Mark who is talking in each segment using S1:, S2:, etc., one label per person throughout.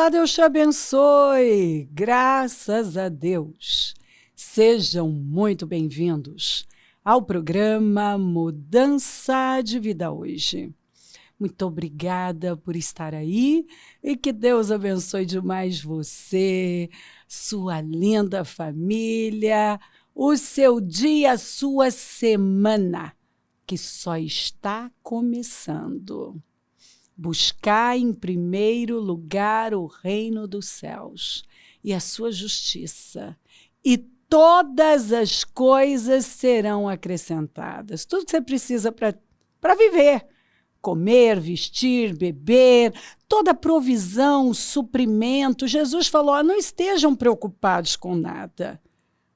S1: Olá, Deus te abençoe. Graças a Deus. Sejam muito bem-vindos ao programa Mudança de Vida Hoje. Muito obrigada por estar aí e que Deus abençoe demais você, sua linda família, o seu dia, a sua semana, que só está começando. Buscar em primeiro lugar o reino dos céus e a sua justiça, e todas as coisas serão acrescentadas. Tudo que você precisa para viver, comer, vestir, beber, toda provisão, suprimento. Jesus falou, não estejam preocupados com nada,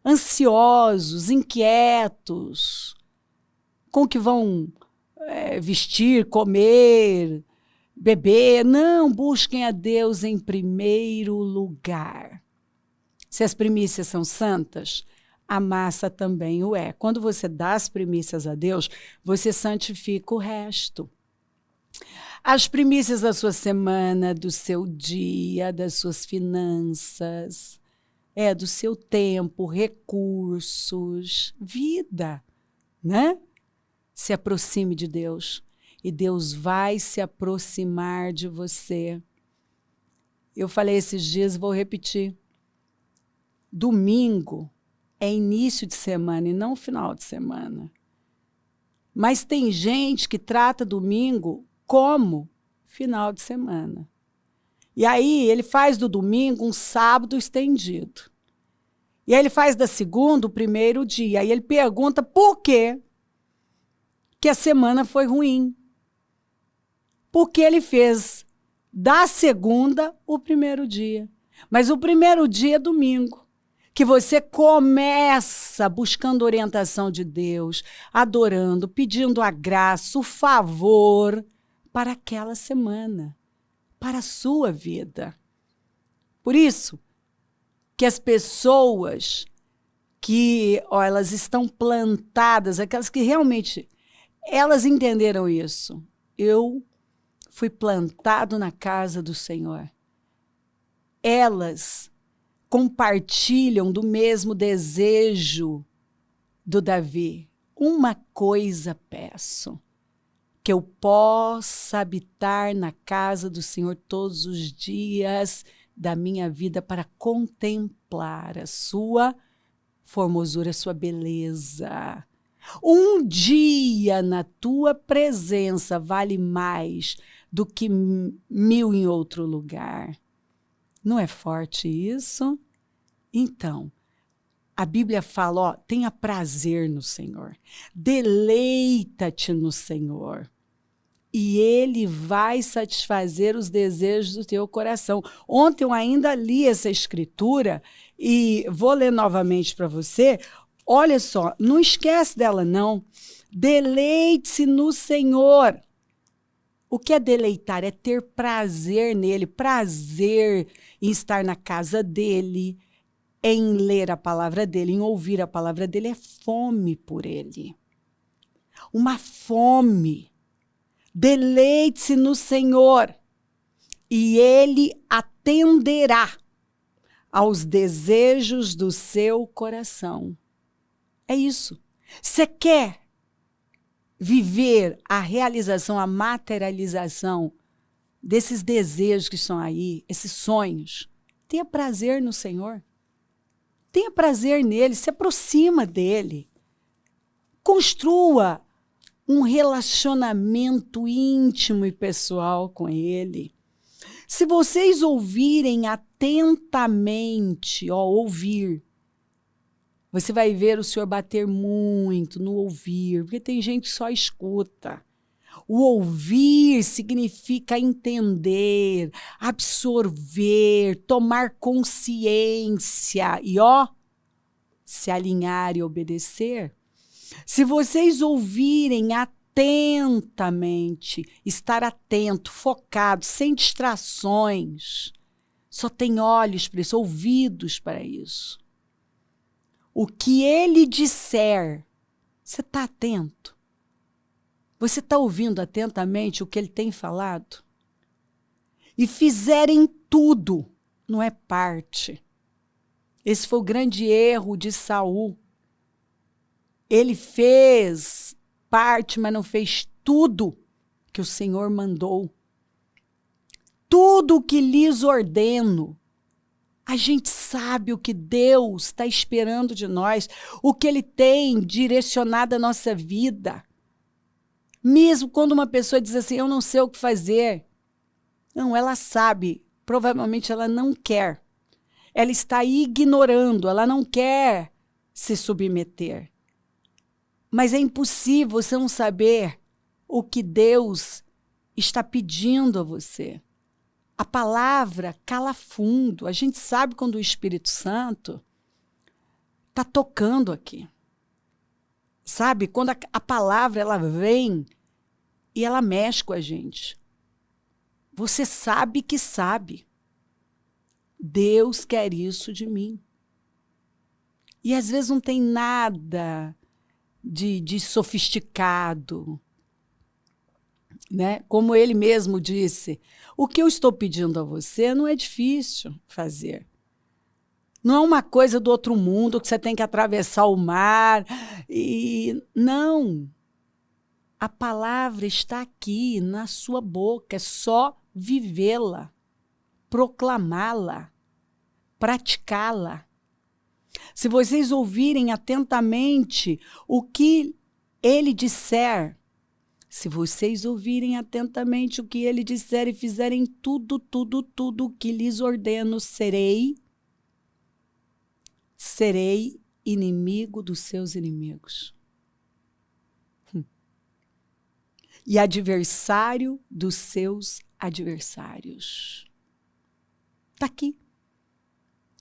S1: ansiosos, inquietos, com o que vão vestir, comer, beber. Não, busquem a Deus em primeiro lugar. Se as primícias são santas, a massa também o é. Quando você dá as primícias a Deus, você santifica o resto. As primícias da sua semana, do seu dia, das suas finanças, do seu tempo, recursos, vida, né? Se aproxime de Deus. E Deus vai se aproximar de você. Eu falei esses dias e vou repetir. Domingo é início de semana e não final de semana. Mas tem gente que trata domingo como final de semana. E aí ele faz do domingo um sábado estendido. E aí ele faz da segunda o primeiro dia. Aí ele pergunta por quê que a semana foi ruim. Porque ele fez da segunda o primeiro dia. Mas o primeiro dia é domingo, que você começa buscando orientação de Deus, adorando, pedindo a graça, o favor para aquela semana, para a sua vida. Por isso que as pessoas que elas estão plantadas, aquelas que realmente elas entenderam isso. Eu fui plantado na casa do Senhor. Elas compartilham do mesmo desejo do Davi. Uma coisa peço, que eu possa habitar na casa do Senhor todos os dias da minha vida para contemplar a sua formosura, a sua beleza. Um dia na tua presença vale mais do que 1000 em outro lugar. Não é forte isso? Então, a Bíblia fala, tenha prazer no Senhor, deleita-te no Senhor, e Ele vai satisfazer os desejos do teu coração. Ontem eu ainda li essa escritura e vou ler novamente para você. Olha só, não esquece dela não. Deleite-se no Senhor. O que é deleitar? É ter prazer nele, prazer em estar na casa dele, em ler a palavra dele, em ouvir a palavra dele, é fome por ele. Uma fome. Deleite-se no Senhor e ele atenderá aos desejos do seu coração. É isso. Você quer viver a realização, a materialização desses desejos que estão aí, esses sonhos? Tenha prazer no Senhor. Tenha prazer nele, se aproxima dele. Construa um relacionamento íntimo e pessoal com ele. Se vocês ouvirem atentamente, ouvir, você vai ver o Senhor bater muito no ouvir, porque tem gente que só escuta. O ouvir significa entender, absorver, tomar consciência e, se alinhar e obedecer. Se vocês ouvirem atentamente, estar atento, focado, sem distrações, só tem olhos para isso, ouvidos para isso. O que ele disser, você está atento? Você está ouvindo atentamente o que ele tem falado? e fizerem tudo, não é parte. Esse foi o grande erro de Saul. Ele fez parte, mas não fez tudo que o Senhor mandou. Tudo o que lhes ordeno. A gente sabe o que Deus está esperando de nós, o que Ele tem direcionado a nossa vida. Mesmo quando uma pessoa diz assim, eu não sei o que fazer. Não, ela sabe, provavelmente ela não quer. Ela está ignorando, ela não quer se submeter. Mas é impossível você não saber o que Deus está pedindo a você. A palavra cala fundo. A gente sabe quando o Espírito Santo está tocando aqui. Sabe? Quando a palavra ela vem e ela mexe com a gente. Você sabe que sabe. Deus quer isso de mim. E às vezes não tem nada de sofisticado. Né? Como ele mesmo disse, o que eu estou pedindo a você não é difícil fazer. Não é uma coisa do outro mundo que você tem que atravessar o mar. Não. A palavra está aqui na sua boca, é só vivê-la, proclamá-la, praticá-la. Se vocês ouvirem atentamente o que ele disser, se vocês ouvirem atentamente o que ele disser e fizerem tudo o que lhes ordeno, serei inimigo dos seus inimigos. E adversário dos seus adversários. Está aqui.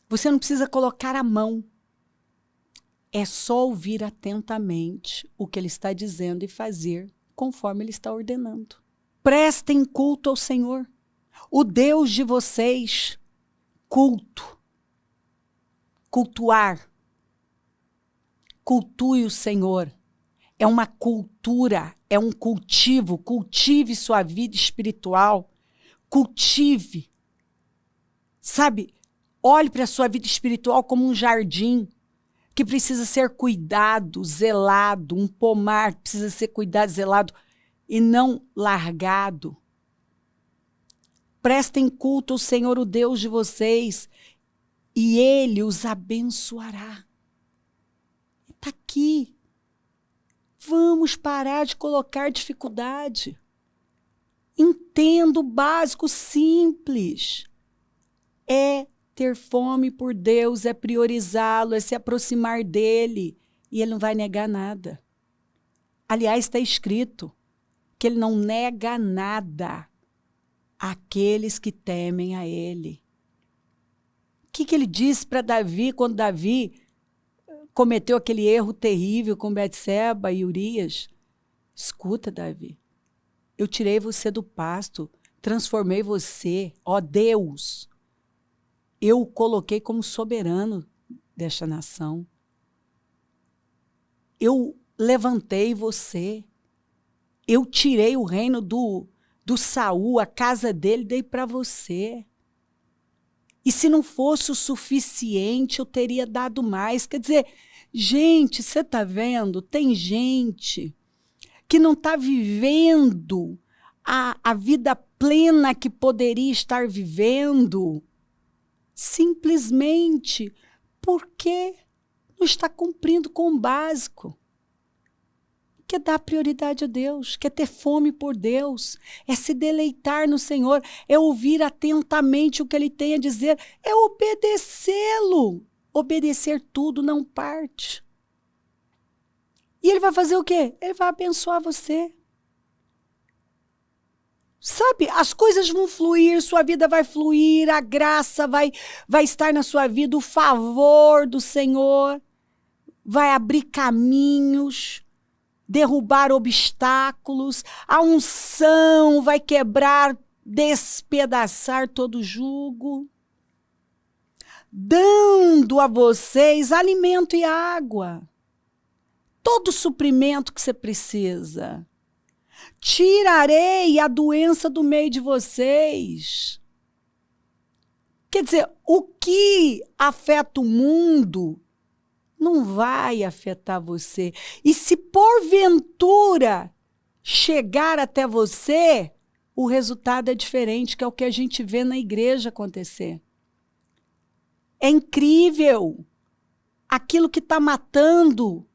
S1: Você não precisa colocar a mão. É só ouvir atentamente o que ele está dizendo e fazer conforme ele está ordenando. Prestem culto ao Senhor, o Deus de vocês. Culto. Cultuar. Cultue o Senhor. É uma cultura, é um cultivo. Cultive sua vida espiritual. Cultive. Sabe, olhe para a sua vida espiritual como um jardim que precisa ser cuidado, zelado, um pomar que precisa ser cuidado, zelado e não largado. Prestem culto ao Senhor, o Deus de vocês, e Ele os abençoará. Está aqui. Vamos parar de colocar dificuldade. Entenda o básico simples. É ter fome por Deus, é priorizá-lo, é se aproximar dele. E ele não vai negar nada. Aliás, está escrito que ele não nega nada àqueles que temem a ele. O que ele disse para Davi quando Davi cometeu aquele erro terrível com Betseba e Urias? Escuta, Davi, eu tirei você do pasto, transformei você, ó Deus. Eu o coloquei como soberano desta nação. Eu levantei você. Eu tirei o reino do Saul, a casa dele, dei para você. E se não fosse o suficiente, eu teria dado mais. Quer dizer, gente, você está vendo? Tem gente que não está vivendo a vida plena que poderia estar vivendo, simplesmente porque não está cumprindo com o básico. Quer dar prioridade a Deus, quer ter fome por Deus, é se deleitar no Senhor, é ouvir atentamente o que Ele tem a dizer, é obedecê-lo. Obedecer tudo, não parte. E Ele vai fazer o quê? Ele vai abençoar você. Sabe, as coisas vão fluir, sua vida vai fluir, a graça vai estar na sua vida, o favor do Senhor vai abrir caminhos, derrubar obstáculos, a unção vai quebrar, despedaçar todo jugo, dando a vocês alimento e água, todo o suprimento que você precisa. Tirarei a doença do meio de vocês. Quer dizer, o que afeta o mundo não vai afetar você. E se porventura chegar até você, o resultado é diferente, que é o que a gente vê na igreja acontecer. É incrível. Aquilo que está matando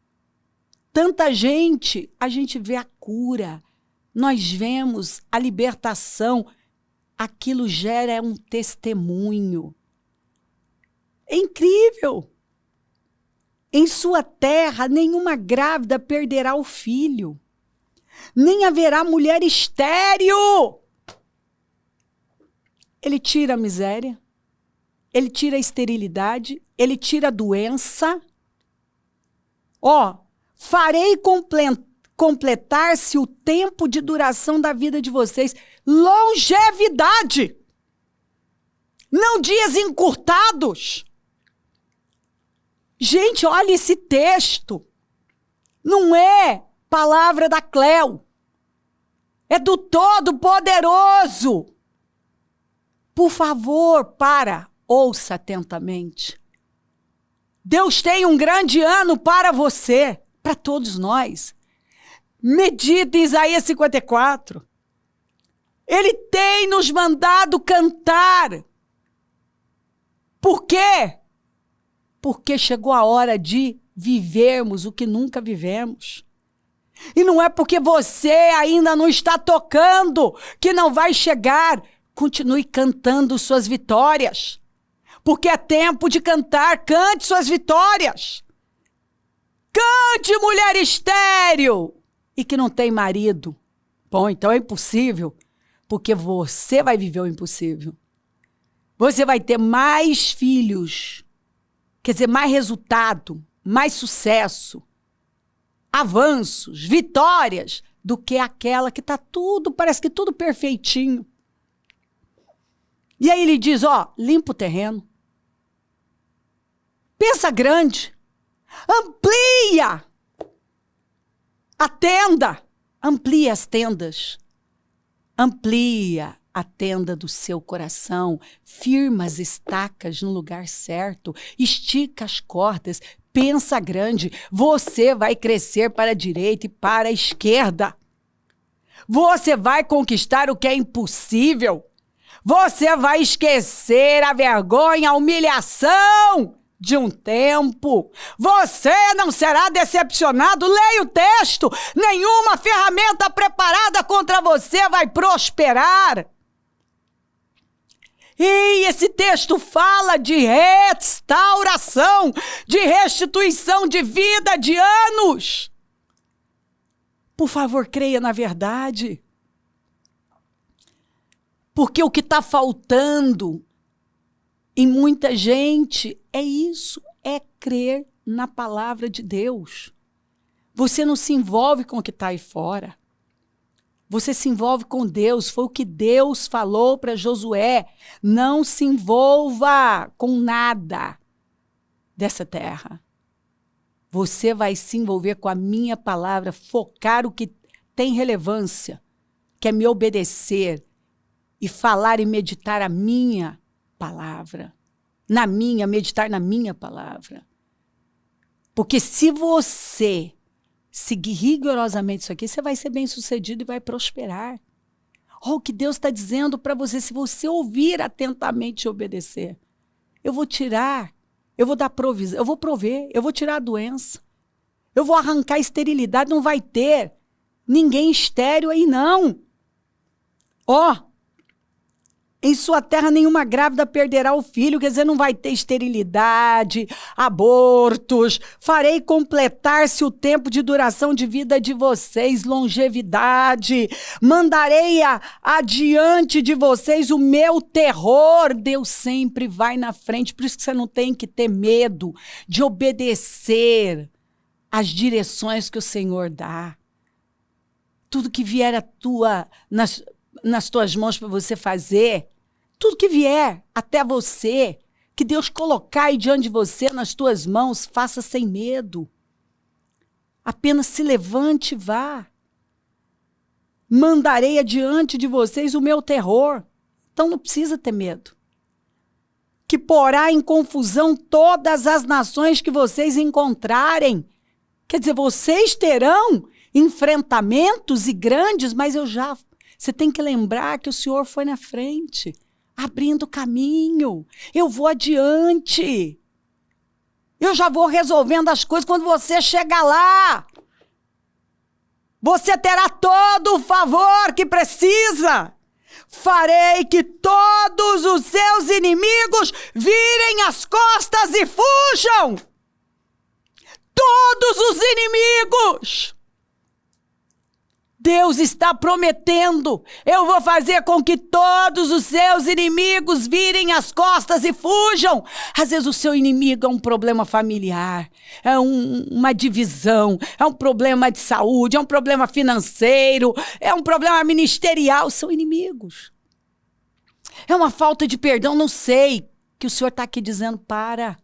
S1: tanta gente, a gente vê a cura. Nós vemos a libertação. Aquilo gera um testemunho. É incrível. Em sua terra, nenhuma grávida perderá o filho, nem haverá mulher estéril. Ele tira a miséria, ele tira a esterilidade, ele tira a doença. Farei completar-se o tempo de duração da vida de vocês. Longevidade, não dias encurtados. Gente, olha esse texto. Não é palavra da Cleo. É do Todo-Poderoso. Por favor, ouça atentamente. Deus tem um grande ano para você, para todos nós. Medita em Isaías 54. Ele tem nos mandado cantar. Por quê? Porque chegou a hora de vivermos o que nunca vivemos. E não é porque você ainda não está tocando que não vai chegar. Continue cantando suas vitórias. Porque é tempo de cantar. Cante suas vitórias. Cante, mulher estéril e que não tem marido. Bom, então é impossível. Porque você vai viver o impossível. Você vai ter mais filhos. Quer dizer, mais resultado, mais sucesso, avanços, vitórias, do que aquela que está tudo, parece que tudo perfeitinho. E aí ele diz, limpa o terreno. Pensa grande. Amplia a tenda. Amplia as tendas. Amplia a tenda do seu coração, firma as estacas no lugar certo, estica as cordas, pensa grande, você vai crescer para a direita e para a esquerda. Você vai conquistar o que é impossível. Você vai esquecer a vergonha, a humilhação de um tempo. Você não será decepcionado. Leia o texto. Nenhuma ferramenta preparada contra você vai prosperar. E esse texto fala de restauração, de restituição de vida, de anos. Por favor, creia na verdade. Porque o que está faltando em muita gente é isso, é crer na palavra de Deus. Você não se envolve com o que está aí fora. Você se envolve com Deus. Foi o que Deus falou para Josué. Não se envolva com nada dessa terra. Você vai se envolver com a minha palavra, focar o que tem relevância, que é me obedecer e falar e meditar a minha palavra. Meditar na minha palavra. Porque se você seguir rigorosamente isso aqui, você vai ser bem-sucedido e vai prosperar. O que Deus está dizendo para você, se você ouvir atentamente e obedecer. Eu vou tirar, eu vou dar provisão, eu vou prover, eu vou tirar a doença. Eu vou arrancar a esterilidade, não vai ter ninguém estéril aí não. Em sua terra nenhuma grávida perderá o filho, quer dizer, não vai ter esterilidade, abortos. Farei completar-se o tempo de duração de vida de vocês, longevidade. Mandarei adiante de vocês o meu terror. Deus sempre vai na frente, por isso que você não tem que ter medo de obedecer às direções que o Senhor dá. Tudo que vier nas tuas mãos para você fazer, tudo que vier até você, que Deus colocar aí diante de você, nas tuas mãos, faça sem medo. Apenas se levante e vá. Mandarei adiante de vocês o meu terror. Então não precisa ter medo. que porá em confusão todas as nações que vocês encontrarem. Quer dizer, vocês terão enfrentamentos e grandes, mas você tem que lembrar que o Senhor foi na frente, abrindo caminho. Eu vou adiante. Eu já vou resolvendo as coisas quando você chegar lá. Você terá todo o favor que precisa. Farei que todos os seus inimigos virem as costas e fujam. Todos os inimigos. Deus está prometendo, eu vou fazer com que todos os seus inimigos virem as costas e fujam. Às vezes o seu inimigo é um problema familiar, é uma divisão, é um problema de saúde, é um problema financeiro, é um problema ministerial, são inimigos. É uma falta de perdão, não sei, que o Senhor está aqui dizendo, para.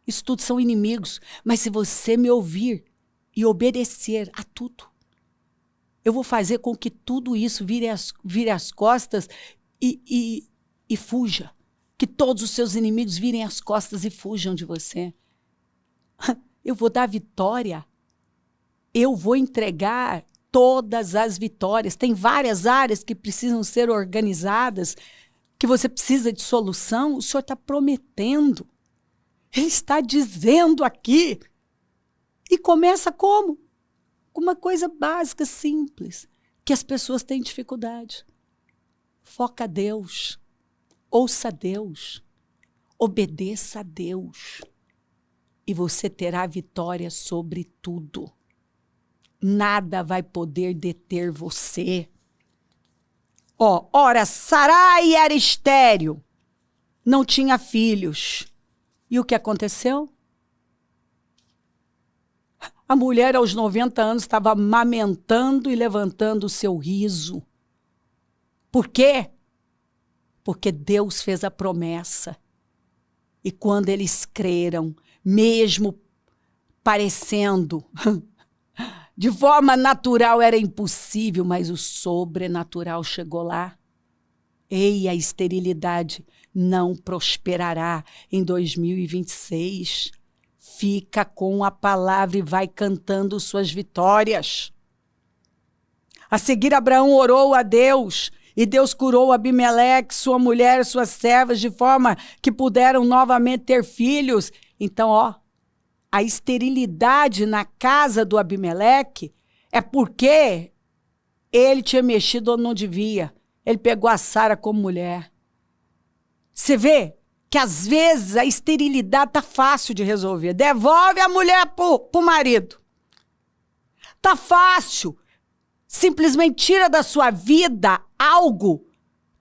S1: Isso tudo são inimigos, mas se você me ouvir e obedecer a tudo, eu vou fazer com que tudo isso vire as costas e fuja. Que todos os seus inimigos virem as costas e fujam de você. Eu vou dar vitória. Eu vou entregar todas as vitórias. Tem várias áreas que precisam ser organizadas, que você precisa de solução. O Senhor está prometendo. Ele está dizendo aqui. E começa como? Com uma coisa básica, simples, que as pessoas têm dificuldade. Foca a Deus, ouça a Deus, obedeça a Deus, e você terá vitória sobre tudo. Nada vai poder deter você. Ora, Sarai era estéril, não tinha filhos. E o que aconteceu? A mulher, aos 90 anos, estava amamentando e levantando o seu riso. Por quê? Porque Deus fez a promessa. E quando eles creram, mesmo parecendo, de forma natural era impossível, mas o sobrenatural chegou lá. Ei, a esterilidade não prosperará em 2026. Fica com a palavra e vai cantando suas vitórias. A seguir, Abraão orou a Deus, e Deus curou Abimeleque, sua mulher e suas servas, de forma que puderam novamente ter filhos. Então, a esterilidade na casa do Abimeleque é porque ele tinha mexido onde não devia. Ele pegou a Sara como mulher. Você vê que às vezes a esterilidade tá fácil de resolver. Devolve a mulher pro marido. Tá fácil. Simplesmente tira da sua vida algo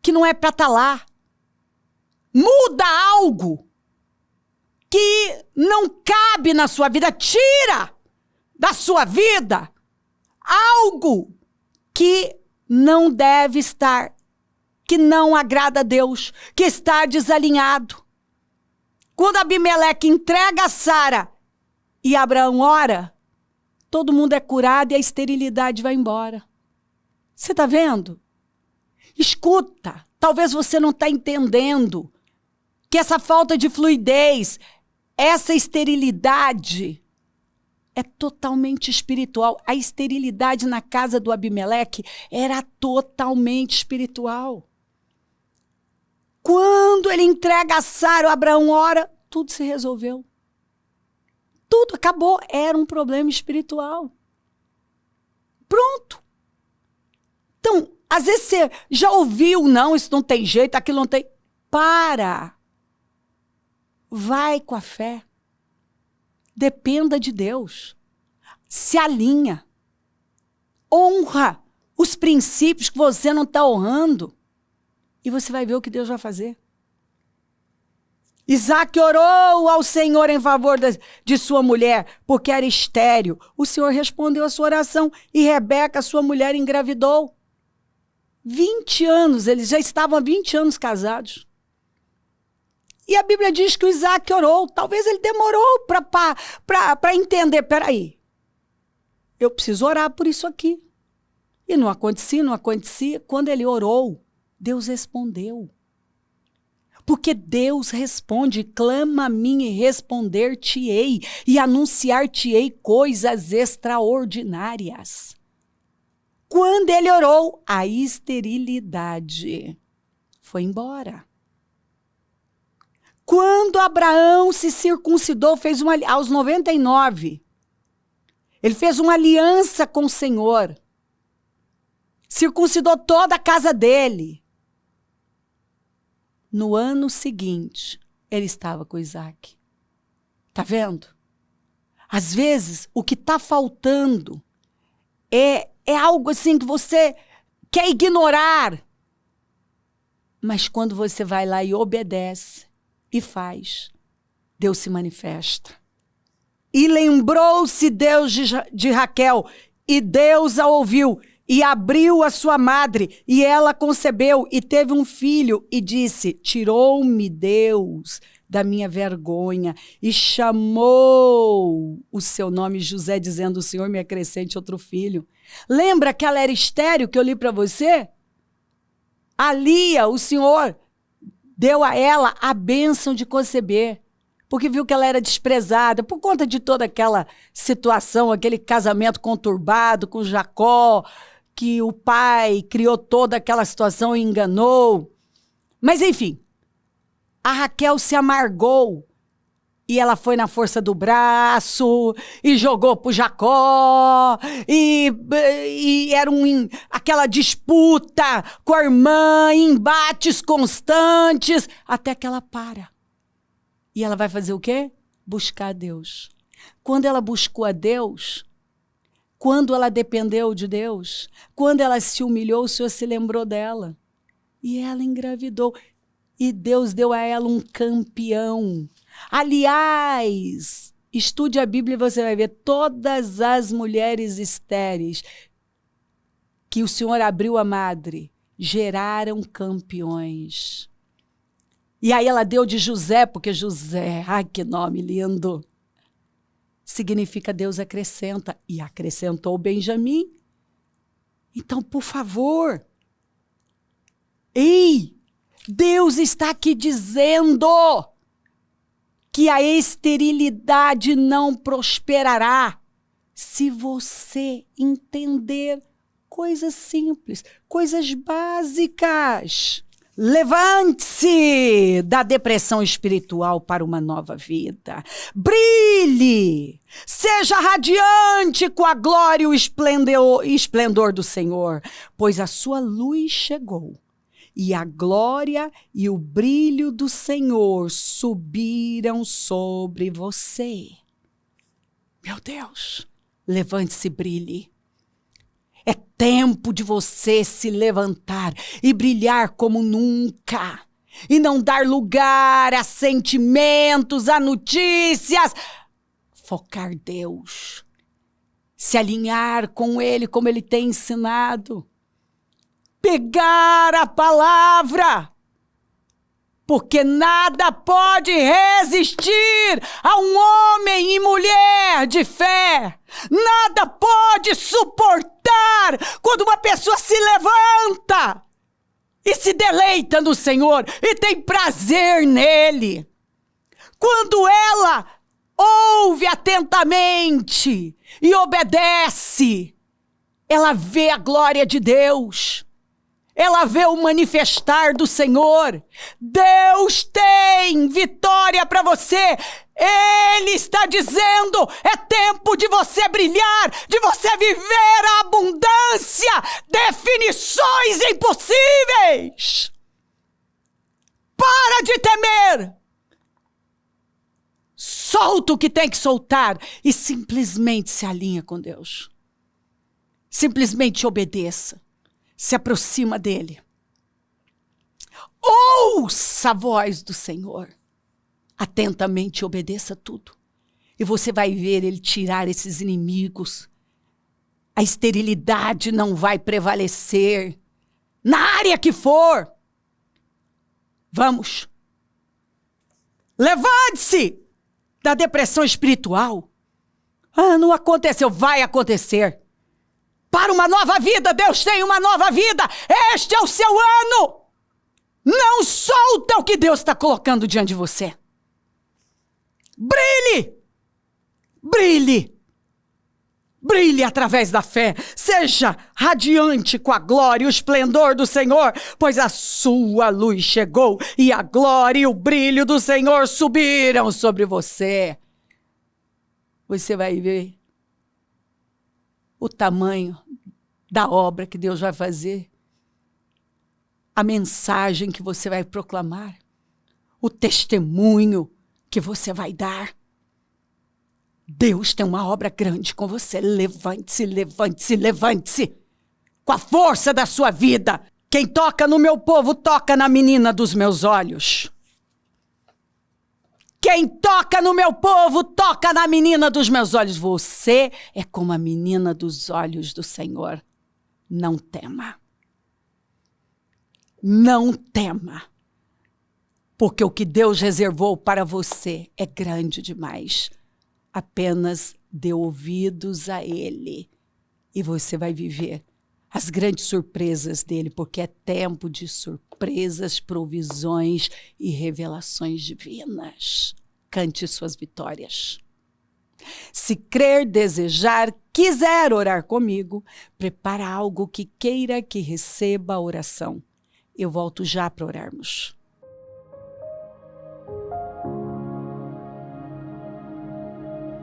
S1: que não é para estar lá. Muda algo que não cabe na sua vida. Tira da sua vida algo que não deve estar, que não agrada a Deus, que está desalinhado. Quando Abimeleque entrega a Sara e Abraão ora, todo mundo é curado e a esterilidade vai embora. Você está vendo? Escuta, talvez você não está entendendo que essa falta de fluidez, essa esterilidade é totalmente espiritual. A esterilidade na casa do Abimeleque era totalmente espiritual. Quando ele entrega a Sara, o Abraão ora, tudo se resolveu. Tudo acabou. Era um problema espiritual. Pronto. Então, às vezes você já ouviu, não, isso não tem jeito, aquilo não tem. Para. Vai com a fé. Dependa de Deus. Se alinha. Honra os princípios que você não está honrando. E você vai ver o que Deus vai fazer. Isaac orou ao Senhor em favor de sua mulher, porque era estéril. O Senhor respondeu a sua oração e Rebeca, sua mulher, engravidou. 20 anos, eles já estavam há 20 anos casados. E a Bíblia diz que o Isaac orou. Talvez ele demorou para entender. Peraí, eu preciso orar por isso aqui. E não acontecia. Quando ele orou, Deus respondeu. Porque Deus responde, clama a mim e responder-te-ei, e anunciar-te-ei coisas extraordinárias. Quando ele orou, a esterilidade foi embora. Quando Abraão se circuncidou, aos 99, ele fez uma aliança com o Senhor, circuncidou toda a casa dele. No ano seguinte, ele estava com Isaac. Tá vendo? Às vezes, o que está faltando é algo assim que você quer ignorar. Mas quando você vai lá e obedece e faz, Deus se manifesta. E lembrou-se Deus de Raquel, e Deus a ouviu, e abriu a sua madre, e ela concebeu, e teve um filho, e disse, tirou-me Deus da minha vergonha, e chamou o seu nome José, dizendo, o Senhor me acrescente outro filho. Lembra que ela era estéril, que eu li para você? A Lia, o Senhor deu a ela a bênção de conceber, porque viu que ela era desprezada, por conta de toda aquela situação, aquele casamento conturbado com Jacó, que o pai criou toda aquela situação e enganou. Mas enfim, a Raquel se amargou e ela foi na força do braço e jogou pro Jacó e era aquela disputa com a irmã, embates constantes, até que ela para. E ela vai fazer o quê? Buscar a Deus. Quando ela buscou a Deus, quando ela dependeu de Deus, quando ela se humilhou, o Senhor se lembrou dela. E ela engravidou. E Deus deu a ela um campeão. Aliás, estude a Bíblia e você vai ver todas as mulheres estéreis que o Senhor abriu a madre, geraram campeões. E aí ela deu de José, porque José, ai que nome lindo, significa Deus acrescenta, e acrescentou Benjamim. Então, por favor, ei, Deus está aqui dizendo que a esterilidade não prosperará se você entender coisas simples, coisas básicas. Levante-se da depressão espiritual para uma nova vida. Brilhe! Seja radiante com a glória e o esplendor do Senhor, pois a sua luz chegou. E a glória e o brilho do Senhor subiram sobre você. Meu Deus, levante-se e brilhe. É tempo de você se levantar e brilhar como nunca. E não dar lugar a sentimentos, a notícias. Focar Deus. Se alinhar com Ele como Ele tem ensinado. Pegar a palavra. Porque nada pode resistir a um homem e mulher de fé. Nada pode suportar quando uma pessoa se levanta e se deleita no Senhor e tem prazer nele. Quando ela ouve atentamente e obedece, ela vê a glória de Deus. Ela vê o manifestar do Senhor. Deus tem vitória para você. Ele está dizendo, é tempo de você brilhar, de você viver a abundância, definições impossíveis. Para de temer. Solta o que tem que soltar e simplesmente se alinha com Deus. Simplesmente obedeça. Se aproxima dele. Ouça a voz do Senhor. Atentamente obedeça tudo. E você vai ver ele tirar esses inimigos. A esterilidade não vai prevalecer. Na área que for. Vamos. Levante-se da depressão espiritual. Ah, não aconteceu. Vai acontecer. Para uma nova vida, Deus tem uma nova vida. Este é o seu ano. Não solta o que que Deus está colocando diante de você. Brilhe! Brilhe! Brilhe através da fé, seja radiante com a glória e o esplendor do Senhor, pois a sua luz chegou e a glória e o brilho do Senhor subiram sobre você. Você vai ver o tamanho da obra que Deus vai fazer, a mensagem que você vai proclamar, o testemunho que você vai dar. Deus tem uma obra grande com você. Levante-se, levante-se, levante-se. Com a força da sua vida. Quem toca no meu povo, toca na menina dos meus olhos. Quem toca no meu povo, toca na menina dos meus olhos. Você é como a menina dos olhos do Senhor. Não tema. Não tema. Porque o que Deus reservou para você é grande demais. Apenas dê ouvidos a Ele e você vai viver as grandes surpresas dele, porque é tempo de surpresas, provisões e revelações divinas. Cante suas vitórias. Se crer, desejar, quiser orar comigo, prepara algo que queira que receba a oração. Eu volto já para orarmos.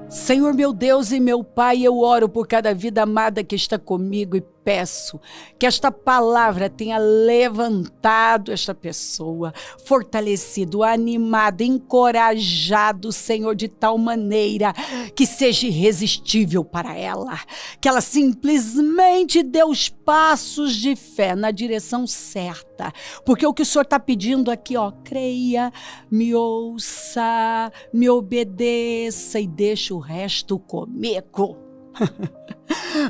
S1: Senhor meu Deus e meu Pai, eu oro por cada vida amada que está comigo e peço que esta palavra tenha levantado esta pessoa, fortalecido, animado, encorajado, Senhor, de tal maneira que seja irresistível para ela, que ela simplesmente dê os passos de fé na direção certa, porque o que o Senhor está pedindo aqui, creia, me ouça, me obedeça e deixa o resto comigo.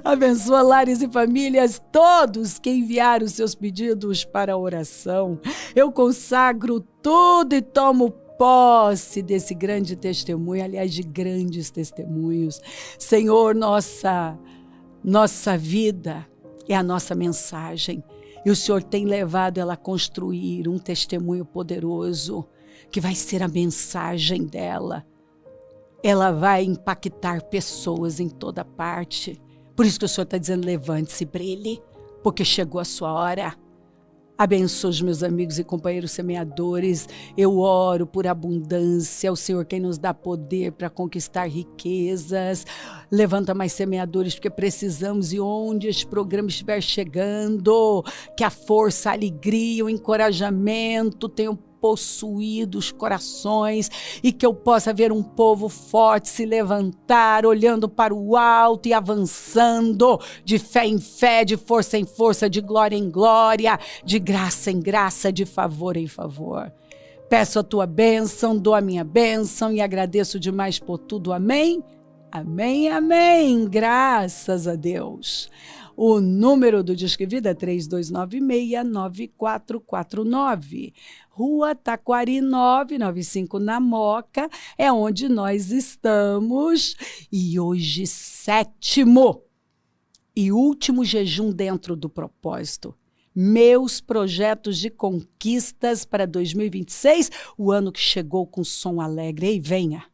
S1: Abençoa lares e famílias, todos que enviaram seus pedidos para a oração. Eu consagro tudo e tomo posse desse grande testemunho, aliás, de grandes testemunhos. Senhor, nossa vida é a nossa mensagem. E o Senhor tem levado ela a construir um testemunho poderoso, que vai ser a mensagem dela. Ela vai impactar pessoas em toda parte. Por isso que o Senhor está dizendo, levante-se, brilhe, porque chegou a sua hora. Abençoe os meus amigos e companheiros semeadores. Eu oro por abundância. É o Senhor quem nos dá poder para conquistar riquezas. Levanta mais semeadores, porque precisamos. E onde esse programa estiver chegando, que a força, a alegria, o encorajamento tenham possuído os corações e que eu possa ver um povo forte se levantar, olhando para o alto e avançando de fé em fé, de força em força, de glória em glória, de graça em graça, de favor em favor. Peço a tua bênção, dou a minha bênção e agradeço demais por tudo. Amém? Amém, amém. Graças a Deus. O número do Disque Vida é 3296-9449. Rua Taquari 995, na Moca, é onde nós estamos. E hoje, 7º e último jejum dentro do propósito. Meus projetos de conquistas para 2026, o ano que chegou com som alegre. Ei, venha!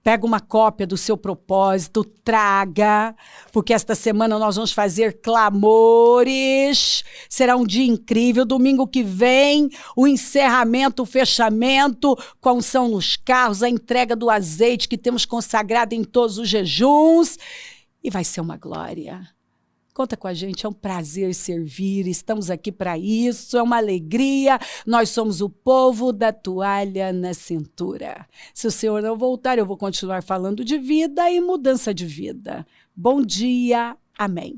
S1: Pega uma cópia do seu propósito, traga, porque esta semana nós vamos fazer clamores. Será um dia incrível. Domingo que vem, o encerramento, o fechamento, com a unção nos carros, a entrega do azeite que temos consagrado em todos os jejuns. E vai ser uma glória. Conta com a gente, é um prazer servir, estamos aqui para isso, é uma alegria, nós somos o povo da toalha na cintura. Se o Senhor não voltar, eu vou continuar falando de vida e mudança de vida. Bom dia, amém.